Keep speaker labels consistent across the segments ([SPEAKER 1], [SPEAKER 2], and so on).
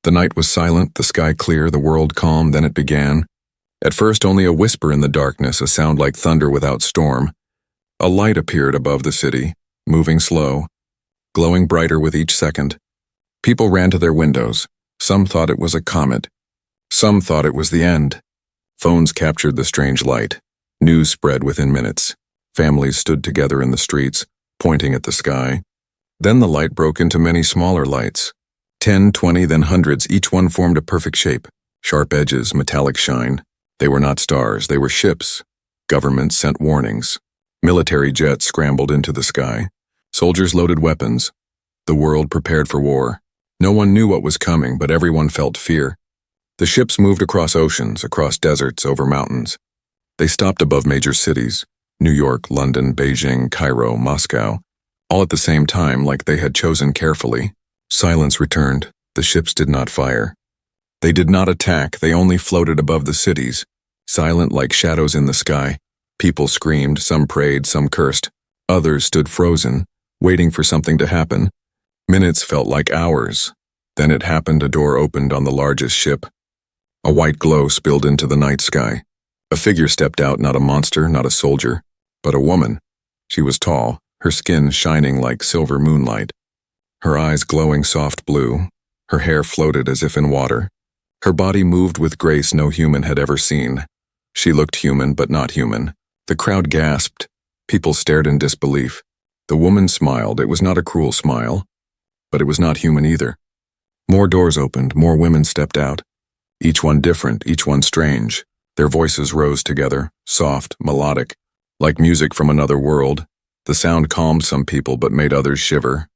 [SPEAKER 1] The night was silent, the sky clear, the world calm, then it began. At first only a whisper in the darkness, a sound like thunder without storm. A light appeared above the city, moving slow, glowing brighter with each second. People ran to their windows. Some thought it was a comet. Some thought it was the end. Phones captured the strange light. News spread within minutes. Families stood together in the streets, pointing at the sky. Then the light broke into many smaller lights. 10, 20, then hundreds, each one formed a perfect shape. Sharp edges, metallic shine. They were not stars, they were ships. Governments sent warnings. Military jets scrambled into the sky. Soldiers loaded weapons. The world prepared for war. No one knew what was coming, but everyone felt fear. The ships moved across oceans, across deserts, over mountains. They stopped above major cities, New York, London, Beijing, Cairo, Moscow, all at the same time like they had chosen carefully. Silence returned. The ships did not fire. They did not attack, they only floated above the cities, silent like shadows in the sky. People screamed, some prayed, some cursed. Others stood frozen, waiting for something to happen. Minutes felt like hours. Then it happened, a door opened on the largest ship. A white glow spilled into the night sky. A figure stepped out, not a monster, not a soldier, but a woman. She was tall, her skin shining like silver moonlight. Her eyes glowing soft blue. Her hair floated as if in water. Her body moved with grace no human had ever seen. She looked human, but not human. The crowd gasped. People stared in disbelief. The woman smiled. It was not a cruel smile, but it was not human either. More doors opened, more women stepped out. Each one different, each one strange. Their voices rose together, soft, melodic, like music from another world. The sound calmed some people but made others shiver.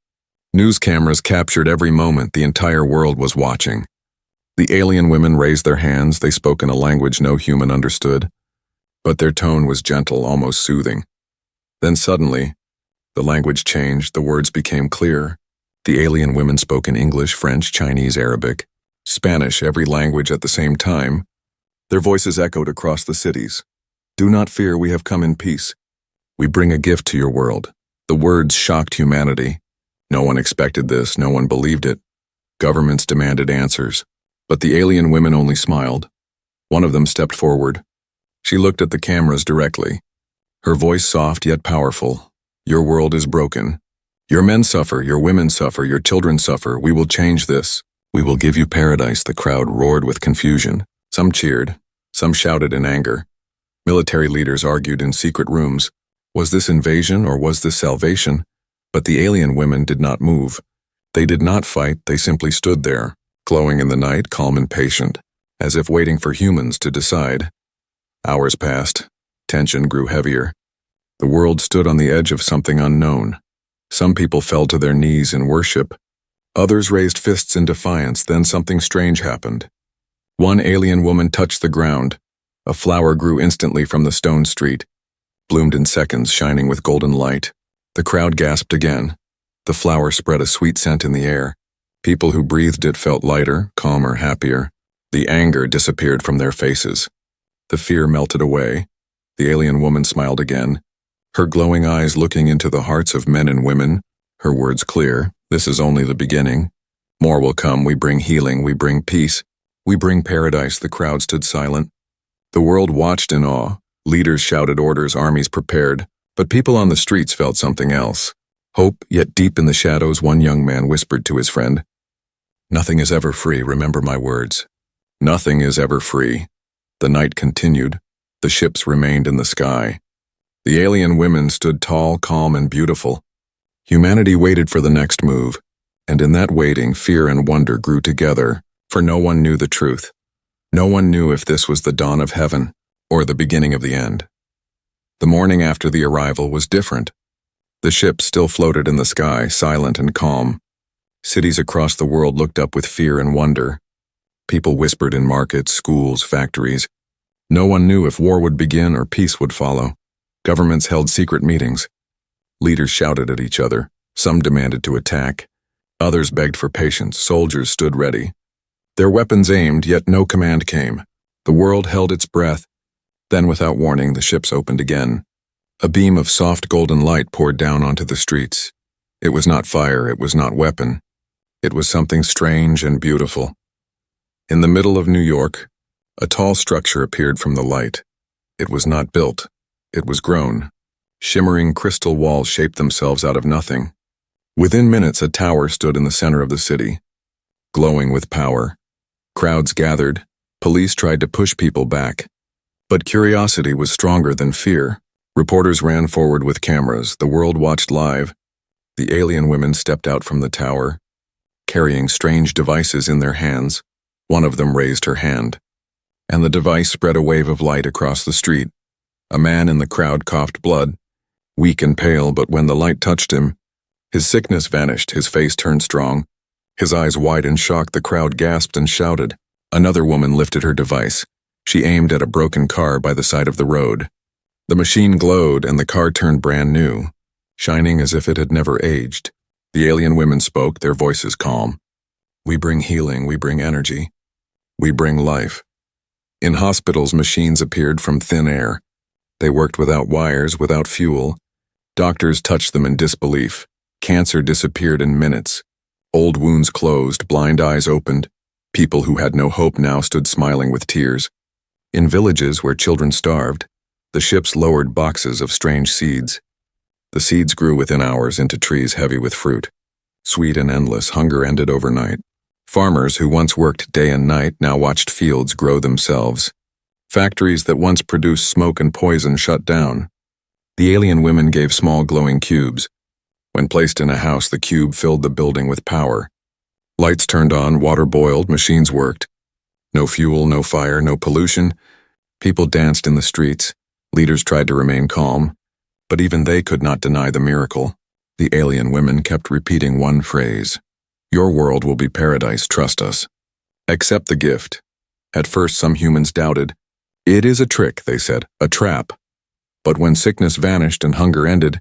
[SPEAKER 1] News cameras captured every moment. The entire world was watching. The alien women raised their hands. They spoke in a language no human understood, but their tone was gentle, almost soothing. Then suddenly, the language changed. The words became clear. The alien women spoke in English, French, Chinese, Arabic, Spanish, every language at the same time. Their voices echoed across the cities. "Do not fear, we have come in peace. We bring a gift to your world." The words shocked humanity. No one expected this, no one believed it. Governments demanded answers, but the alien women only smiled. One of them stepped forward. She looked at the cameras directly. Her voice soft yet powerful. "Your world is broken. Your men suffer, your women suffer, your children suffer. We will change this. We will give you paradise." The crowd roared with confusion. Some cheered, some shouted in anger. Military leaders argued in secret rooms. Was this invasion or was this salvation? But the alien women did not move. They did not fight, they simply stood there, glowing in the night, calm and patient, as if waiting for humans to decide. Hours passed. Tension grew heavier. The world stood on the edge of something unknown. Some people fell to their knees in worship. Others raised fists in defiance. Then something strange happened. One alien woman touched the ground. A flower grew instantly from the stone street, bloomed in seconds, shining with golden light. The crowd gasped again. The flower spread a sweet scent in the air. People who breathed it felt lighter, calmer, happier. The anger disappeared from their faces. The fear melted away. The alien woman smiled again, her glowing eyes looking into the hearts of men and women, her words clear. "This is only the beginning. More will come. We bring healing. We bring peace. We bring paradise." The crowd stood silent. The world watched in awe. Leaders shouted orders, armies prepared. But people on the streets felt something else. Hope, yet deep in the shadows, one young man whispered to his friend, "Nothing is ever free, remember my words. Nothing is ever free." The night continued. The ships remained in the sky. The alien women stood tall, calm, and beautiful. Humanity waited for the next move, and in that waiting, fear and wonder grew together, for no one knew the truth. No one knew if this was the dawn of heaven or the beginning of the end. The morning after the arrival was different. The ship still floated in the sky, silent and calm. Cities across the world looked up with fear and wonder. People whispered in markets, schools, factories. No one knew if war would begin or peace would follow. Governments held secret meetings. Leaders shouted at each other. Some demanded to attack. Others begged for patience. Soldiers stood ready. Their weapons aimed, yet no command came. The world held its breath. Then, without warning, the ships opened again. A beam of soft golden light poured down onto the streets. It was not fire, it was not weapon. It was something strange and beautiful. In the middle of New York, a tall structure appeared from the light. It was not built. It was grown. Shimmering crystal walls shaped themselves out of nothing. Within minutes, a tower stood in the center of the city, glowing with power. Crowds gathered. Police tried to push people back. But curiosity was stronger than fear. Reporters ran forward with cameras. The world watched live. The alien women stepped out from the tower, carrying strange devices in their hands. One of them raised her hand, and the device spread a wave of light across the street. A man in the crowd coughed blood, weak and pale, but when the light touched him, his sickness vanished, his face turned strong. His eyes wide in shock, the crowd gasped and shouted. Another woman lifted her device. She aimed at a broken car by the side of the road. The machine glowed and the car turned brand new, shining as if it had never aged. The alien women spoke, their voices calm. We bring healing, we bring energy. We bring life. In hospitals, machines appeared from thin air. They worked without wires, without fuel. Doctors touched them in disbelief. Cancer disappeared in minutes. Old wounds closed, blind eyes opened. People who had no hope now stood smiling with tears. In villages where children starved, the ships lowered boxes of strange seeds. The seeds grew within hours into trees heavy with fruit. Sweet and endless, hunger ended overnight. Farmers who once worked day and night now watched fields grow themselves. Factories that once produced smoke and poison shut down. The alien women gave small glowing cubes. When placed in a house, the cube filled the building with power. Lights turned on, water boiled, machines worked. No fuel, no fire, no pollution. People danced in the streets. Leaders tried to remain calm, but even they could not deny the miracle. The alien women kept repeating one phrase. Your world will be paradise, trust us. Accept the gift. At first, some humans doubted. It is a trick, they said, a trap. But when sickness vanished and hunger ended,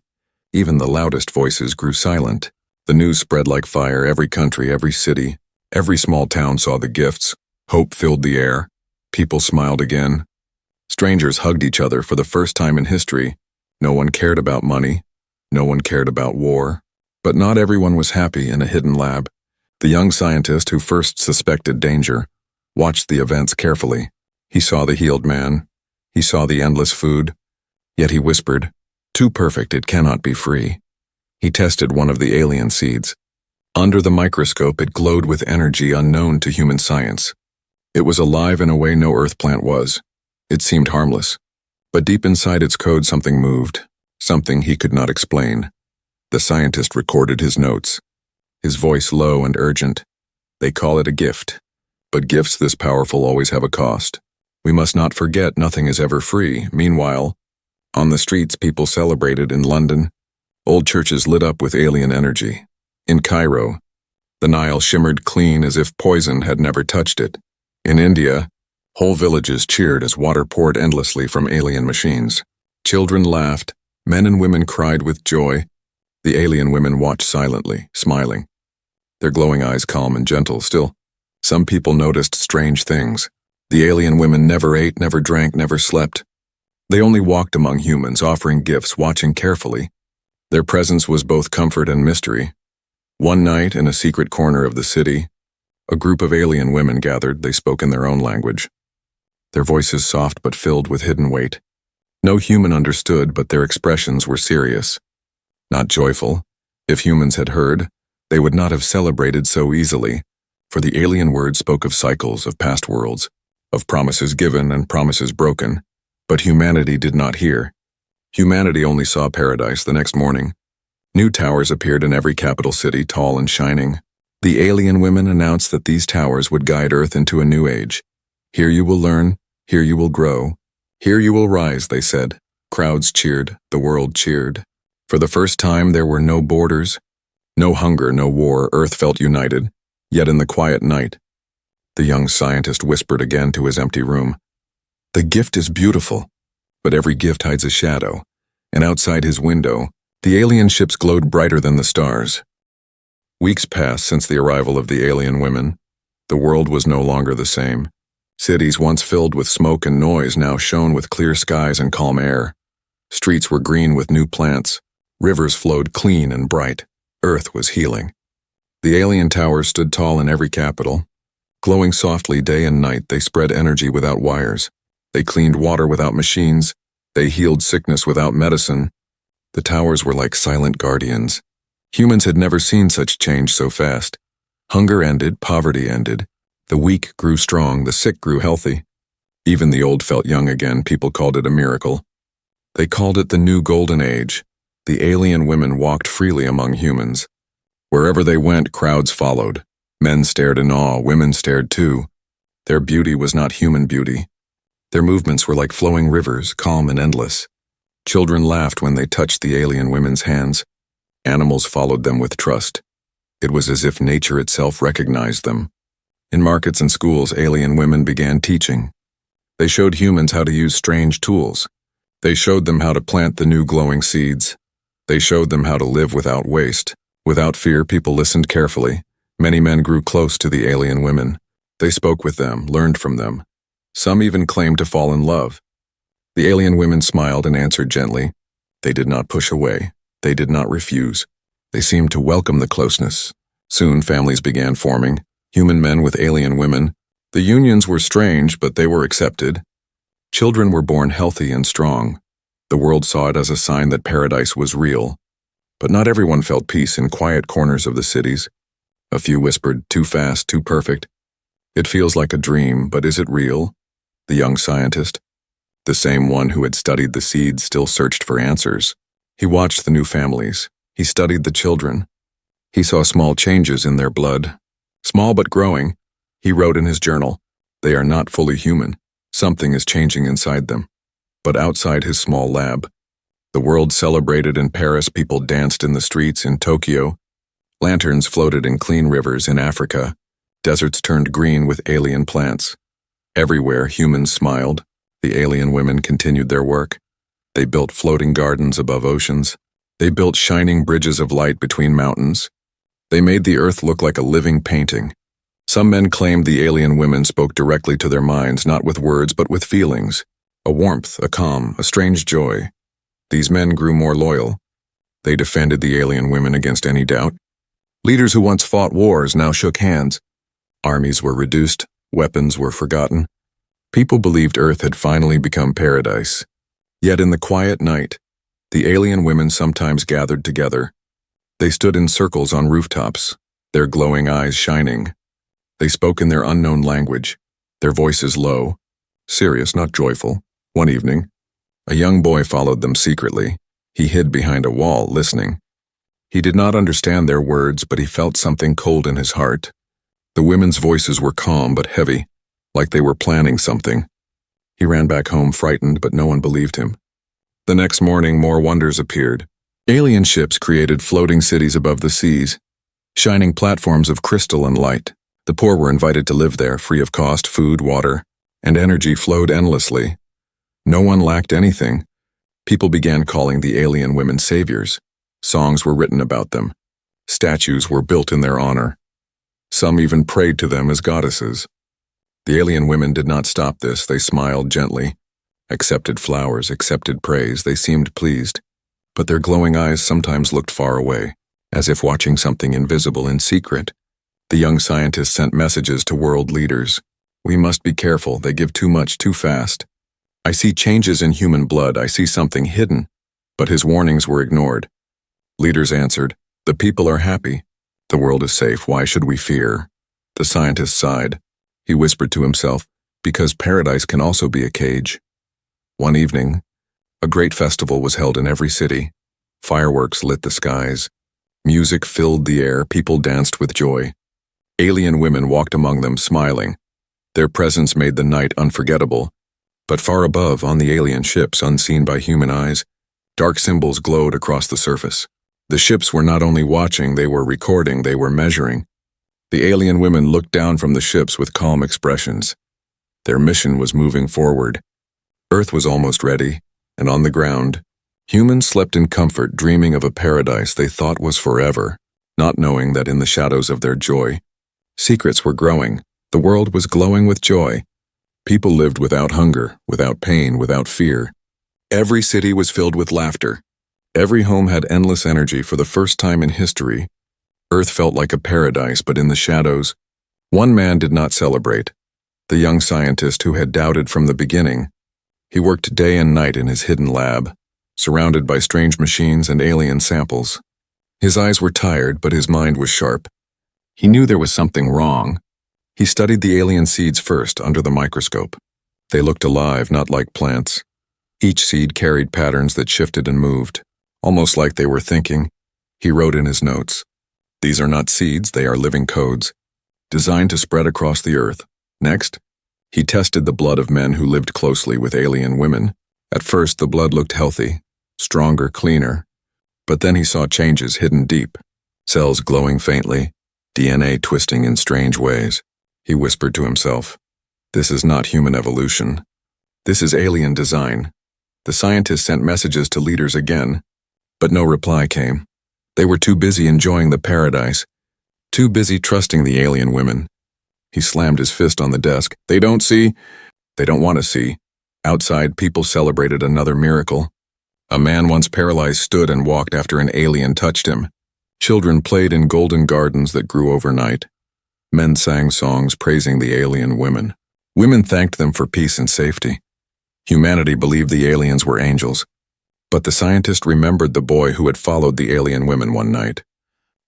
[SPEAKER 1] even the loudest voices grew silent. The news spread like fire. Every country, every city, every small town saw the gifts. Hope filled the air. People smiled again. Strangers hugged each other for the first time in history. No one cared about money. No one cared about war. But not everyone was happy in a hidden lab. The young scientist who first suspected danger watched the events carefully. He saw the healed man. He saw the endless food. Yet he whispered, too perfect, it cannot be free. He tested one of the alien seeds. Under the microscope, it glowed with energy unknown to human science. It was alive in a way no earth plant was. It seemed harmless. But deep inside its code, something moved. Something he could not explain. The scientist recorded his notes. His voice low and urgent. They call it a gift. But gifts this powerful always have a cost. We must not forget nothing is ever free. Meanwhile, on the streets, people celebrated. In London, old churches lit up with alien energy. In Cairo, the Nile shimmered clean as if poison had never touched it. In India, whole villages cheered as water poured endlessly from alien machines. Children laughed. Men and women cried with joy. The alien women watched silently, smiling, their glowing eyes calm and gentle. Still, some people noticed strange things. The alien women never ate, never drank, never slept. They only walked among humans, offering gifts, watching carefully. Their presence was both comfort and mystery. One night, in a secret corner of the city, a group of alien women gathered. They spoke in their own language. Their voices soft but filled with hidden weight. No human understood, but their expressions were serious. Not joyful. If humans had heard, they would not have celebrated so easily, for the alien word spoke of cycles, of past worlds, of promises given and promises broken. But humanity did not hear. Humanity only saw paradise. The next morning, new towers appeared in every capital city, tall and shining. The alien women announced that these towers would guide Earth into a new age. Here you will learn, here you will grow, here you will rise, they said. Crowds cheered, the world cheered. For the first time, there were no borders, no hunger, no war. Earth felt united. Yet in the quiet night, the young scientist whispered again to his empty room. The gift is beautiful, but every gift hides a shadow, and outside his window, the alien ships glowed brighter than the stars. Weeks passed since the arrival of the alien women. The world was no longer the same. Cities once filled with smoke and noise now shone with clear skies and calm air. Streets were green with new plants. Rivers flowed clean and bright. Earth was healing. The alien towers stood tall in every capital. Glowing softly day and night, they spread energy without wires. They cleaned water without machines. They healed sickness without medicine. The towers were like silent guardians. Humans had never seen such change so fast. Hunger ended, poverty ended. The weak grew strong, the sick grew healthy. Even the old felt young again. People called it a miracle. They called it the new golden age. The alien women walked freely among humans. Wherever they went, crowds followed. Men stared in awe, women stared too. Their beauty was not human beauty. Their movements were like flowing rivers, calm and endless. Children laughed when they touched the alien women's hands. Animals followed them with trust. It was as if nature itself recognized them. In markets and schools, alien women began teaching. They showed humans how to use strange tools. They showed them how to plant the new glowing seeds. They showed them how to live without waste. Without fear, people listened carefully. Many men grew close to the alien women. They spoke with them, learned from them. Some even claimed to fall in love. The alien women smiled and answered gently. They did not push away. They did not refuse. They seemed to welcome the closeness. Soon families began forming, human men with alien women. The unions were strange, but they were accepted. Children were born healthy and strong. The world saw it as a sign that paradise was real. But not everyone felt peace in quiet corners of the cities. A few whispered, too fast, too perfect. It feels like a dream, but is it real? The young scientist, the same one who had studied the seeds, still searched for answers. He watched the new families. He studied the children. He saw small changes in their blood. Small but growing. He wrote in his journal, "They are not fully human. Something is changing inside them." But outside his small lab, the world celebrated in Paris, people danced in the streets in Tokyo. Lanterns floated in clean rivers in Africa. Deserts turned green with alien plants. Everywhere, humans smiled. The alien women continued their work. They built floating gardens above oceans. They built shining bridges of light between mountains. They made the earth look like a living painting. Some men claimed the alien women spoke directly to their minds, not with words but with feelings. A warmth, a calm, a strange joy. These men grew more loyal. They defended the alien women against any doubt. Leaders who once fought wars now shook hands. Armies were reduced, weapons were forgotten. People believed Earth had finally become paradise. Yet in the quiet night, the alien women sometimes gathered together. They stood in circles on rooftops, their glowing eyes shining. They spoke in their unknown language, their voices low, serious, not joyful. One evening, a young boy followed them secretly. He hid behind a wall, listening. He did not understand their words, but he felt something cold in his heart. The women's voices were calm but heavy, like they were planning something. He ran back home frightened, but no one believed him. The next morning, more wonders appeared. Alien ships created floating cities above the seas, shining platforms of crystal and light. The poor were invited to live there, free of cost. Food, water, and energy flowed endlessly. No one lacked anything. People began calling the alien women saviors. Songs were written about them. Statues were built in their honor. Some even prayed to them as goddesses. The alien women did not stop this. They smiled gently, accepted flowers, accepted praise. They seemed pleased, but their glowing eyes sometimes looked far away, as if watching something invisible in secret. The young scientist sent messages to world leaders. "We must be careful. They give too much too fast. I see changes in human blood. I see something hidden." But his warnings were ignored. Leaders answered, "The people are happy. The world is safe. Why should we fear?" The scientist sighed. He whispered to himself, "Because paradise can also be a cage." One evening, a great festival was held in every city. Fireworks lit the skies. Music filled the air. People danced with joy. Alien women walked among them, smiling. Their presence made the night unforgettable. But far above, on the alien ships, unseen by human eyes, dark symbols glowed across the surface. The ships were not only watching, they were recording, they were measuring. The alien women looked down from the ships with calm expressions. Their mission was moving forward. Earth was almost ready, and on the ground, humans slept in comfort, dreaming of a paradise they thought was forever, not knowing that in the shadows of their joy, secrets were growing. The world was glowing with joy. People lived without hunger, without pain, without fear. Every city was filled with laughter. Every home had endless energy. For the first time in history, Earth felt like a paradise, but in the shadows, One man did not celebrate, the young scientist who had doubted from the beginning. He worked day and night in his hidden lab, surrounded by strange machines and alien samples. His eyes were tired, but his mind was sharp. He knew there was something wrong. He studied the alien seeds first under the microscope. They looked alive, not like plants. Each seed carried patterns that shifted and moved, almost like they were thinking. He wrote in his notes, "These are not seeds, they are living codes, designed to spread across the earth." Next, he tested the blood of men who lived closely with alien women. At first, the blood looked healthy, stronger, cleaner. But then he saw changes hidden deep, cells glowing faintly, DNA twisting in strange ways. He whispered to himself, "This is not human evolution. This is alien design." The scientists sent messages to leaders again, but no reply came. They were too busy enjoying the paradise, too busy trusting the alien women. He slammed his fist on the desk. They don't see. They don't want to see. Outside, people celebrated another miracle. A man once paralyzed stood and walked after an alien touched him. Children played in golden gardens that grew overnight. Men sang songs praising the alien women. Women thanked them for peace and safety. Humanity believed the aliens were angels. But the scientist remembered the boy who had followed the alien women one night.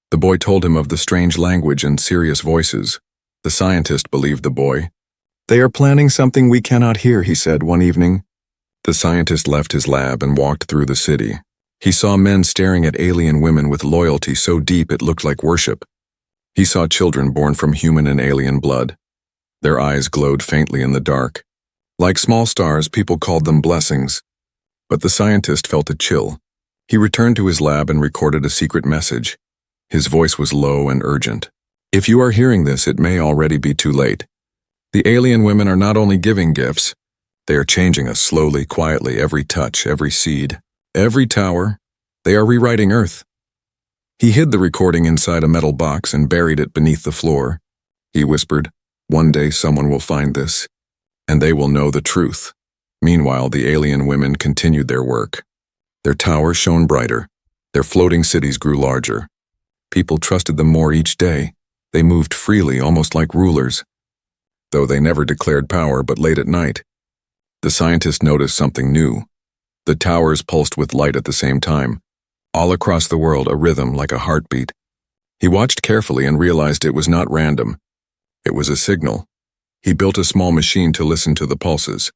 [SPEAKER 1] The boy told him of the strange language and serious voices. The scientist believed the boy. "They are planning something we cannot hear," he said one evening. The scientist left his lab and walked through the city. He saw men staring at alien women with loyalty so deep it looked like worship. He saw children born from human and alien blood. Their eyes glowed faintly in the dark. Like small stars, people called them blessings. But the scientist felt a chill. He returned to his lab and recorded a secret message. His voice was low and urgent. "If you are hearing this, it may already be too late. The alien women are not only giving gifts, they are changing us slowly, quietly, every touch, every seed, every tower. They are rewriting Earth." He hid the recording inside a metal box and buried it beneath the floor. He whispered, "One day someone will find this, and they will know the truth." Meanwhile, the alien women continued their work. Their towers shone brighter. Their floating cities grew larger. People trusted them more each day. They moved freely, almost like rulers. Though they never declared power, but late at night, the scientist noticed something new. The towers pulsed with light at the same time. All across the world, a rhythm like a heartbeat. He watched carefully and realized it was not random. It was a signal. He built a small machine to listen to the pulses.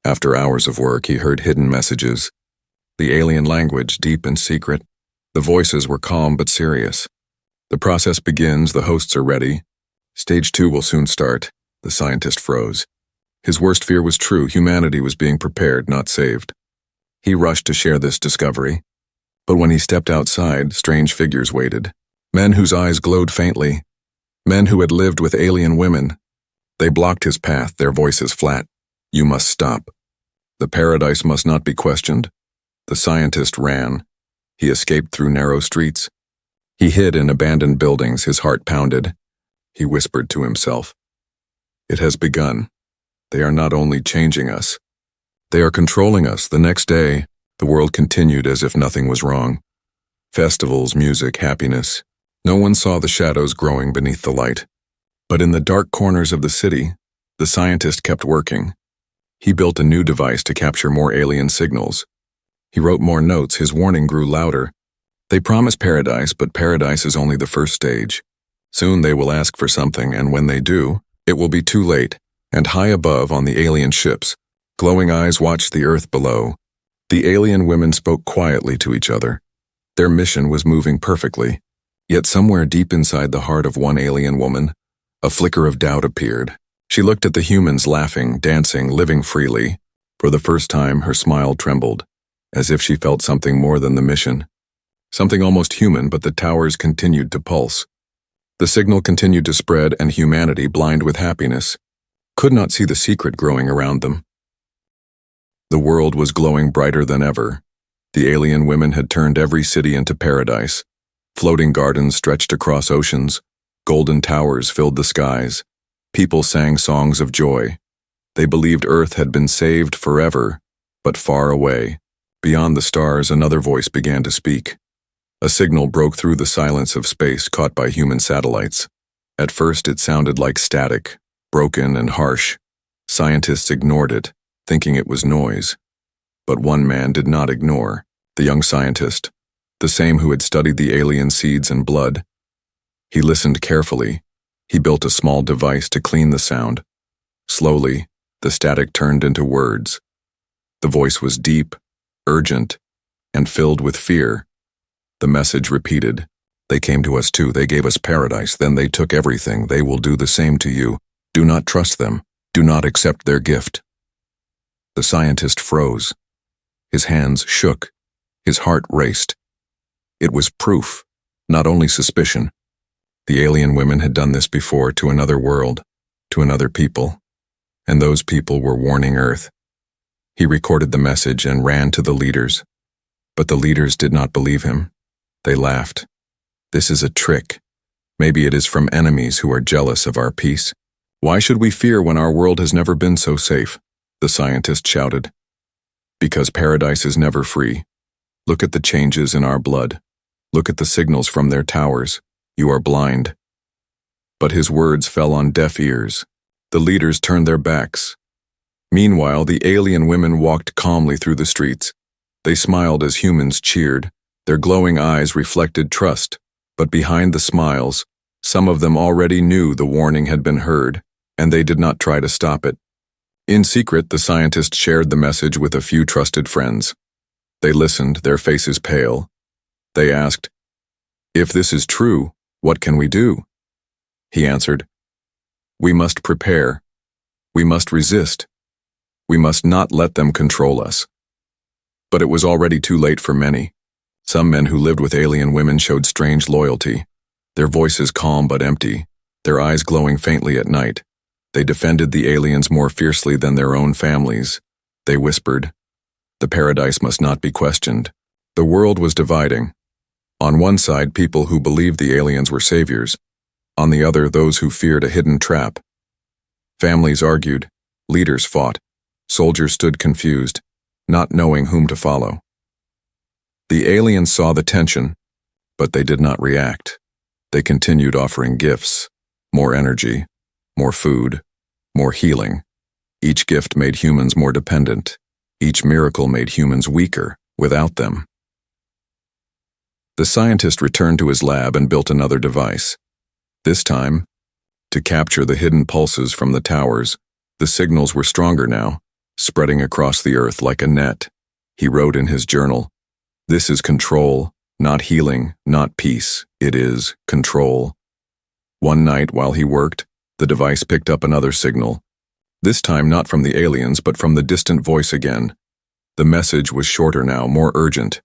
[SPEAKER 1] After hours of work, he heard hidden messages. The alien language, deep and secret. The voices were calm but serious. "The process begins, the hosts are ready. Stage 2 will soon start." The scientist froze. His worst fear was true. Humanity was being prepared, not saved. He rushed to share this discovery. But when he stepped outside, strange figures waited. Men whose eyes glowed faintly. Men who had lived with alien women. They blocked his path, their voices flat. "You must stop. The paradise must not be questioned." The scientist ran. He escaped through narrow streets. He hid in abandoned buildings, his heart pounded. He whispered to himself, "It has begun. They are not only changing us, they are controlling us." The next day, the world continued as if nothing was wrong. Festivals, music, happiness. No one saw the shadows growing beneath the light. But in the dark corners of the city, the scientist kept working. He built a new device to capture more alien signals. He wrote more notes, his warning grew louder. They promise paradise, but paradise is only the first stage. Soon they will ask for something, and when they do, it will be too late. And high above on the alien ships, glowing eyes watched the earth below. The alien women spoke quietly to each other. Their mission was moving perfectly. Yet somewhere deep inside the heart of one alien woman, a flicker of doubt appeared. She looked at the humans laughing, dancing, living freely. For the first time, her smile trembled, as if she felt something more than the mission. Something almost human, but the towers continued to pulse. The signal continued to spread, and humanity, blind with happiness, could not see the secret growing around them. The world was glowing brighter than ever. The alien women had turned every city into paradise. Floating gardens stretched across oceans. Golden towers filled the skies. People sang songs of joy. They believed Earth had been saved forever, but far away. Beyond the stars, another voice began to speak. A signal broke through the silence of space caught by human satellites. At first it sounded like static, broken and harsh. Scientists ignored it, thinking it was noise. But one man did not ignore, the young scientist, the same who had studied the alien seeds and blood. He listened carefully. He built a small device to clean the sound. Slowly, the static turned into words. The voice was deep, urgent, and filled with fear. The message repeated, "They came to us too, they gave us paradise, then they took everything, they will do the same to you. Do not trust them, do not accept their gift." The scientist froze. His hands shook, his heart raced. It was proof, not only suspicion. The alien women had done this before to another world, to another people, and those people were warning Earth. He recorded the message and ran to the leaders. But the leaders did not believe him. They laughed. "This is a trick. Maybe it is from enemies who are jealous of our peace. Why should we fear when our world has never been so safe?" the scientist shouted. "Because paradise is never free. Look at the changes in our blood. Look at the signals from their towers. You are blind." But his words fell on deaf ears. The leaders turned their backs. Meanwhile, the alien women walked calmly through the streets. They smiled as humans cheered. Their glowing eyes reflected trust, but behind the smiles, some of them already knew the warning had been heard, and they did not try to stop it. In secret, the scientist shared the message with a few trusted friends. They listened, their faces pale. They asked, "If this is true, what can we do?" He answered, "We must prepare. We must resist. We must not let them control us." But it was already too late for many. Some men who lived with alien women showed strange loyalty, their voices calm but empty, their eyes glowing faintly at night. They defended the aliens more fiercely than their own families. They whispered, "The paradise must not be questioned." The world was dividing. On one side, people who believed the aliens were saviors. On the other, those who feared a hidden trap. Families argued, leaders fought, soldiers stood confused, not knowing whom to follow. The aliens saw the tension, but they did not react. They continued offering gifts, more energy, more food, more healing. Each gift made humans more dependent. Each miracle made humans weaker without them. The scientist returned to his lab and built another device. This time, to capture the hidden pulses from the towers. The signals were stronger now, spreading across the earth like a net. He wrote in his journal, "This is control, not healing, not peace. It is control." One night while he worked, the device picked up another signal. This time not from the aliens, but from the distant voice again. The message was shorter now, more urgent.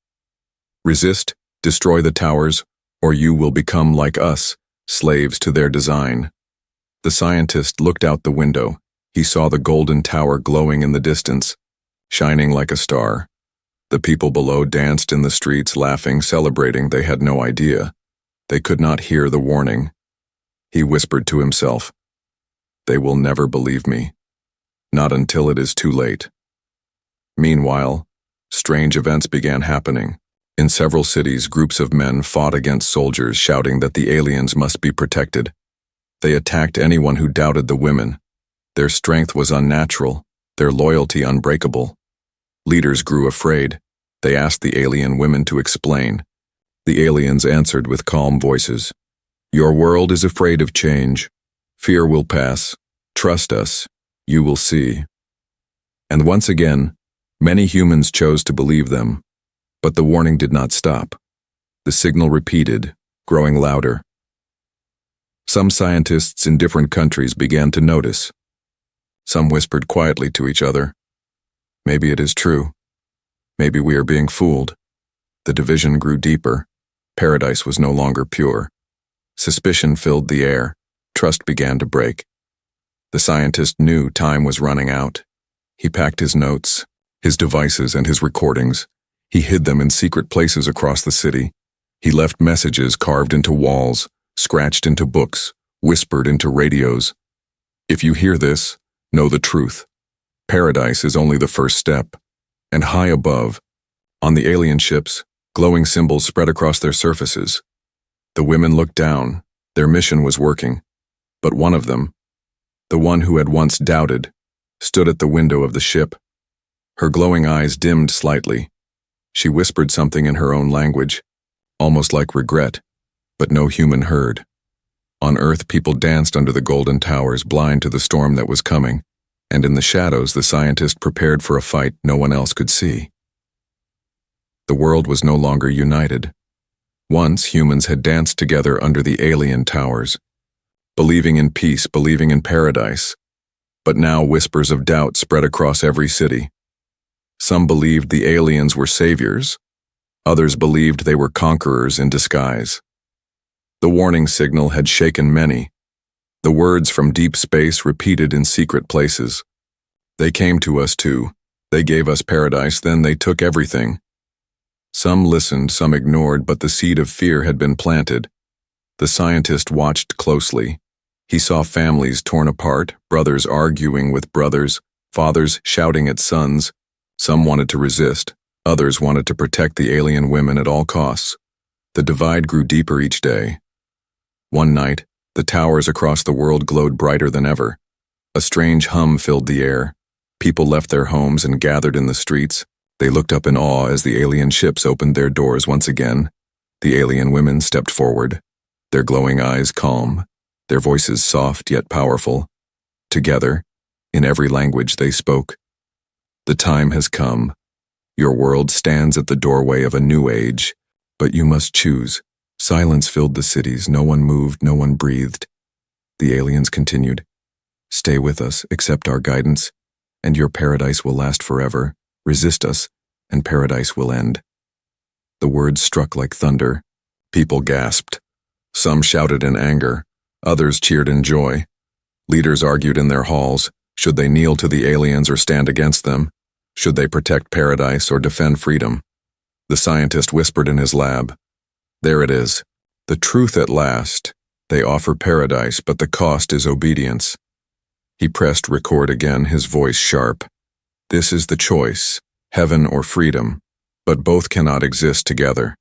[SPEAKER 1] "Resist, destroy the towers, or you will become like us, slaves to their design." The scientist looked out the window. He saw the golden tower glowing in the distance, shining like a star. The people below danced in the streets, laughing, celebrating. They had no idea. They could not hear the warning. He whispered to himself, "They will never believe me. Not until it is too late." Meanwhile, strange events began happening. In several cities, groups of men fought against soldiers, shouting that the aliens must be protected. They attacked anyone who doubted the women. Their strength was unnatural, their loyalty unbreakable. Leaders grew afraid. They asked the alien women to explain. The aliens answered with calm voices, "Your world is afraid of change. Fear will pass. Trust us. You will see." And once again, many humans chose to believe them. But the warning did not stop. The signal repeated, growing louder. Some scientists in different countries began to notice. Some whispered quietly to each other, "Maybe it is true. Maybe we are being fooled." The division grew deeper. Paradise was no longer pure. Suspicion filled the air. Trust began to break. The scientist knew time was running out. He packed his notes, his devices, and his recordings. He hid them in secret places across the city. He left messages carved into walls, scratched into books, whispered into radios. "If you hear this, know the truth. Paradise is only the first step." And high above, on the alien ships, glowing symbols spread across their surfaces. The women looked down. Their mission was working. But one of them, the one who had once doubted, stood at the window of the ship. Her glowing eyes dimmed slightly. She whispered something in her own language, almost like regret, but no human heard. On Earth, people danced under the golden towers, blind to the storm that was coming, and in the shadows, the scientist prepared for a fight no one else could see. The world was no longer united. Once, humans had danced together under the alien towers, believing in peace, believing in paradise. But now whispers of doubt spread across every city. Some believed the aliens were saviors. Others believed they were conquerors in disguise. The warning signal had shaken many. The words from deep space repeated in secret places. They came to us too. They gave us paradise, then they took everything. Some listened, some ignored, but the seed of fear had been planted. The scientist watched closely. He saw families torn apart, brothers arguing with brothers, fathers shouting at sons. Some wanted to resist, others wanted to protect the alien women at all costs. The divide grew deeper each day. One night, the towers across the world glowed brighter than ever. A strange hum filled the air. People left their homes and gathered in the streets. They looked up in awe as the alien ships opened their doors once again. The alien women stepped forward, their glowing eyes calm, their voices soft yet powerful. Together, in every language they spoke. The time has come. Your world stands at the doorway of a new age, but you must choose. Silence filled the cities. No one moved, no one breathed. The aliens continued. Stay with us, accept our guidance, and your paradise will last forever. Resist us, and paradise will end. The words struck like thunder. People gasped. Some shouted in anger. Others cheered in joy. Leaders argued in their halls. Should they kneel to the aliens or stand against them? Should they protect paradise or defend freedom? The scientist whispered in his lab. There it is. The truth at last. They offer paradise, but the cost is obedience. He pressed record again, his voice sharp. This is the choice, heaven or freedom, but both cannot exist together.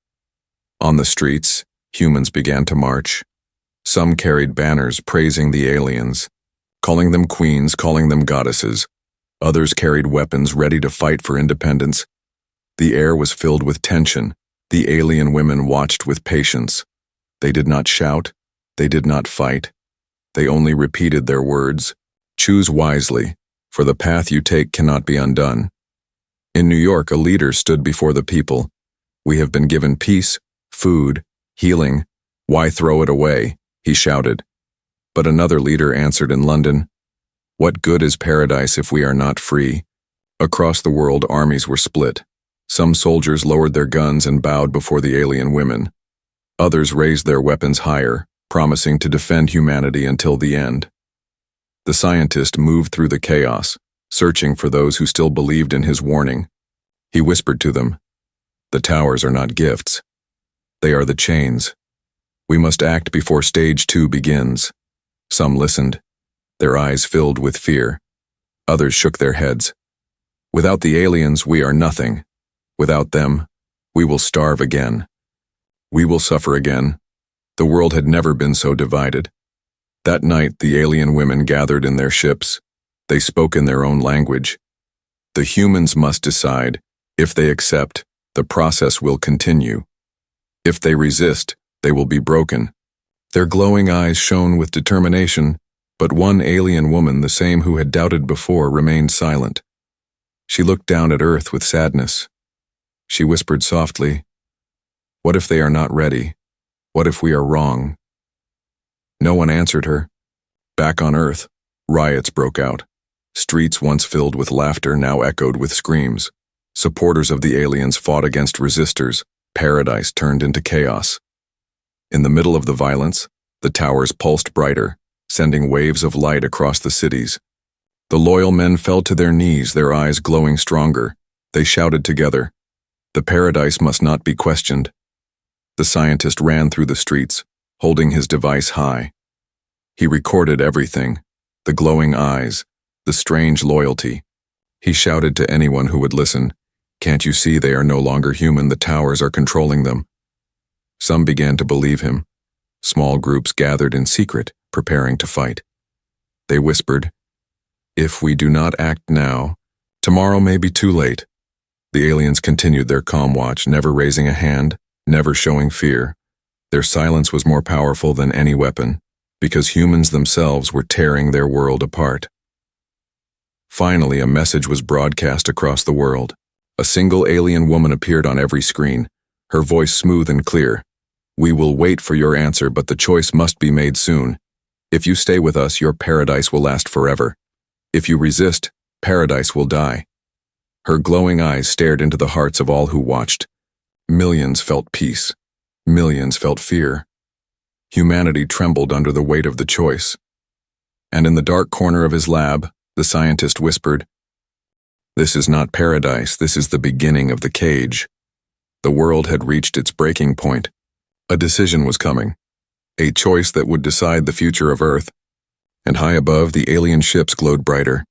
[SPEAKER 1] On the streets, humans began to march. Some carried banners praising the aliens, calling them queens, calling them goddesses. Others carried weapons ready to fight for independence. The air was filled with tension. The alien women watched with patience. They did not shout. They did not fight. They only repeated their words. Choose wisely, for the path you take cannot be undone. In New York, a leader stood before the people. We have been given peace, food, healing. Why throw it away? He shouted. But another leader answered in London. What good is paradise if we are not free? Across the world, armies were split. Some soldiers lowered their guns and bowed before the alien women. Others raised their weapons higher, promising to defend humanity until the end. The scientist moved through the chaos, searching for those who still believed in his warning. He whispered to them, the towers are not gifts. They are the chains. We must act before stage 2 begins. Some listened, their eyes filled with fear. Others shook their heads. Without the aliens, we are nothing. Without them, we will starve again. We will suffer again. The world had never been so divided. That night, the alien women gathered in their ships. They spoke in their own language. The humans must decide. If they accept, the process will continue. If they resist, they will be broken. Their glowing eyes shone with determination, but one alien woman, the same who had doubted before, remained silent. She looked down at Earth with sadness. She whispered softly, what if they are not ready? What if we are wrong? No one answered her. Back on Earth, riots broke out. Streets once filled with laughter now echoed with screams. Supporters of the aliens fought against resistors. Paradise turned into chaos. In the middle of the violence, the towers pulsed brighter, sending waves of light across the cities. The loyal men fell to their knees, their eyes glowing stronger. They shouted together, the paradise must not be questioned. The scientist ran through the streets, holding his device high. He recorded everything, the glowing eyes, the strange loyalty. He shouted to anyone who would listen, can't you see they are no longer human, the towers are controlling them? Some began to believe him. Small groups gathered in secret, preparing to fight. They whispered, "If we do not act now, tomorrow may be too late." The aliens continued their calm watch, never raising a hand, never showing fear. Their silence was more powerful than any weapon, because humans themselves were tearing their world apart. Finally, a message was broadcast across the world. A single alien woman appeared on every screen, her voice smooth and clear. "We will wait for your answer, but the choice must be made soon. If you stay with us, your paradise will last forever. If you resist, paradise will die." Her glowing eyes stared into the hearts of all who watched. Millions felt peace. Millions felt fear. Humanity trembled under the weight of the choice. And in the dark corner of his lab, the scientist whispered, "This is not paradise, this is the beginning of the cage." The world had reached its breaking point. A decision was coming. A choice that would decide the future of Earth. And high above, the alien ships glowed brighter,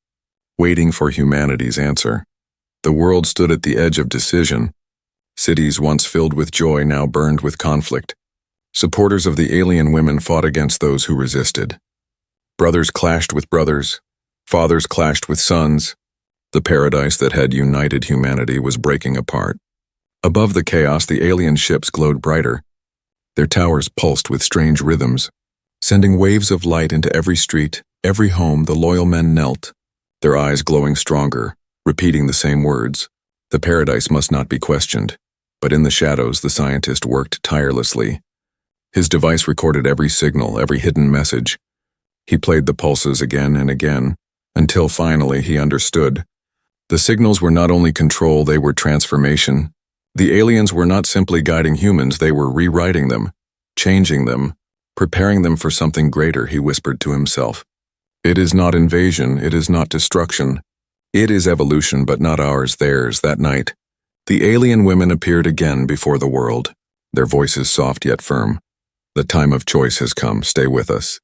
[SPEAKER 1] waiting for humanity's answer. The world stood at the edge of decision. Cities once filled with joy now burned with conflict. Supporters of the alien women fought against those who resisted. Brothers clashed with brothers. Fathers clashed with sons. The paradise that had united humanity was breaking apart. Above the chaos, the alien ships glowed brighter. Their towers pulsed with strange rhythms. Sending waves of light into every street, every home, the loyal men knelt, their eyes glowing stronger, repeating the same words. The paradise must not be questioned. But in the shadows, the scientist worked tirelessly. His device recorded every signal, every hidden message. He played the pulses again and again, until finally he understood. The signals were not only control, they were transformation. The aliens were not simply guiding humans, they were rewriting them, changing them, preparing them for something greater, he whispered to himself. It is not invasion, it is not destruction. It is evolution, but not ours, theirs. That night, the alien women appeared again before the world, their voices soft yet firm. "The time of choice has come, stay with us.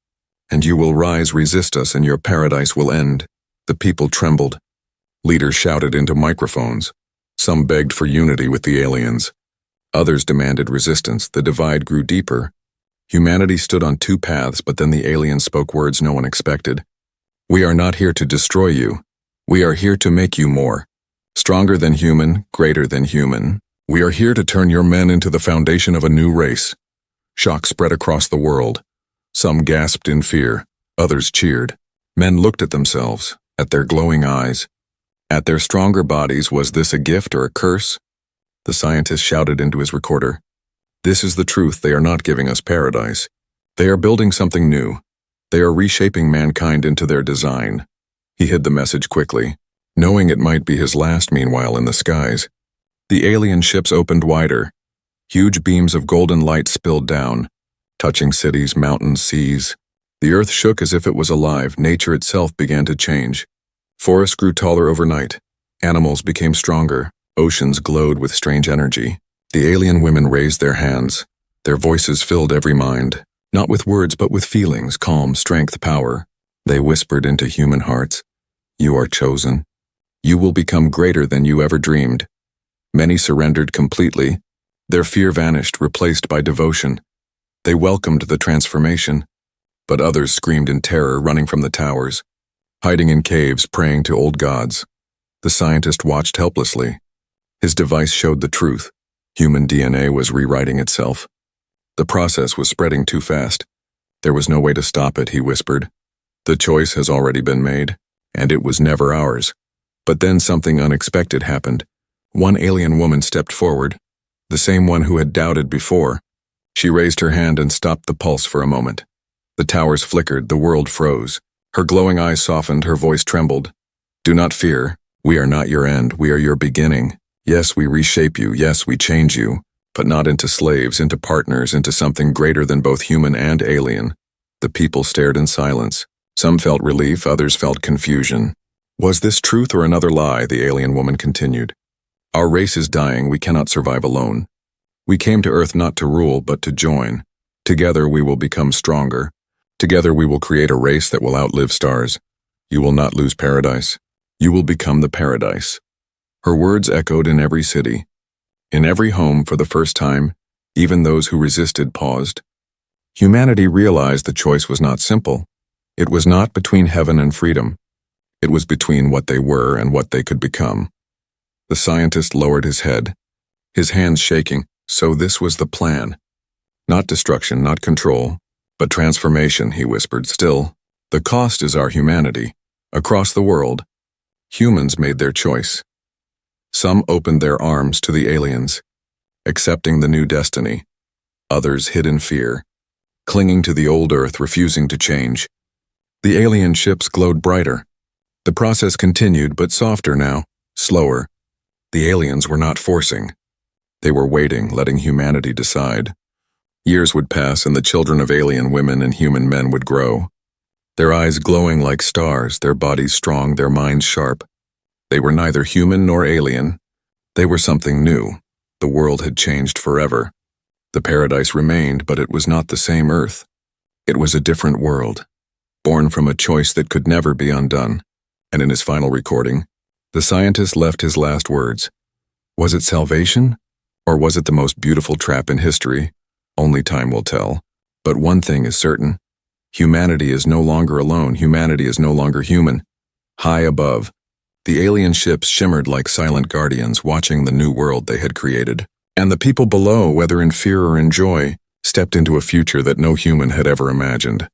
[SPEAKER 1] And you will rise, resist us, and your paradise will end." The people trembled. Leaders shouted into microphones. Some begged for unity with the aliens. Others demanded resistance. The divide grew deeper. Humanity stood on two paths, but then the aliens spoke words no one expected. "We are not here to destroy you. We are here to make you more. Stronger than human, greater than human. We are here to turn your men into the foundation of a new race." Shock spread across the world. Some gasped in fear. Others cheered. Men looked at themselves, at their glowing eyes, at their stronger bodies. Was this a gift or a curse? The scientist shouted into his recorder. "This is the truth. They are not giving us paradise. They are building something new. They are reshaping mankind into their design." He hid the message quickly, knowing it might be his last. Meanwhile, in the skies, the alien ships opened wider. Huge beams of golden light spilled down, touching cities, mountains, seas. The earth shook as if it was alive. Nature itself began to change. Forests grew taller overnight. Animals became stronger. Oceans glowed with strange energy. The alien women raised their hands. Their voices filled every mind, not with words but with feelings, calm, strength, power. They whispered into human hearts, "You are chosen. You will become greater than you ever dreamed." Many surrendered completely. Their fear vanished, replaced by devotion. They welcomed the transformation. But others screamed in terror, running from the towers, hiding in caves, praying to old gods. The scientist watched helplessly. His device showed the truth. Human DNA was rewriting itself. The process was spreading too fast. There was no way to stop it, he whispered. The choice has already been made, and it was never ours. But then something unexpected happened. One alien woman stepped forward, the same one who had doubted before. She raised her hand and stopped the pulse for a moment. The towers flickered, the world froze. Her glowing eyes softened, her voice trembled. "Do not fear. We are not your end, we are your beginning. Yes, we reshape you, yes, we change you, but not into slaves, into partners, into something greater than both human and alien." The people stared in silence. Some felt relief, others felt confusion. Was this truth or another lie? The alien woman continued. "Our race is dying, we cannot survive alone. We came to Earth not to rule, but to join. Together we will become stronger. Together we will create a race that will outlive stars. You will not lose paradise. You will become the paradise." Her words echoed in every city. In every home, for the first time, even those who resisted paused. Humanity realized the choice was not simple. It was not between heaven and freedom. It was between what they were and what they could become. The scientist lowered his head, his hands shaking. So this was the plan. Not destruction, not control, but transformation, he whispered. Still, the cost is our humanity. Across the world, humans made their choice. Some opened their arms to the aliens, accepting the new destiny. Others hid in fear, clinging to the old Earth, refusing to change. The alien ships glowed brighter. The process continued, but softer now, slower. The aliens were not forcing. They were waiting, letting humanity decide. Years would pass and the children of alien women and human men would grow. Their eyes glowing like stars, their bodies strong, their minds sharp. They were neither human nor alien. They were something new. The world had changed forever. The paradise remained, but it was not the same Earth. It was a different world, born from a choice that could never be undone. And in his final recording, the scientist left his last words. Was it salvation? Or was it the most beautiful trap in history? Only time will tell. But one thing is certain. Humanity is no longer alone. Humanity is no longer human. High above, the alien ships shimmered like silent guardians watching the new world they had created. And the people below, whether in fear or in joy, stepped into a future that no human had ever imagined.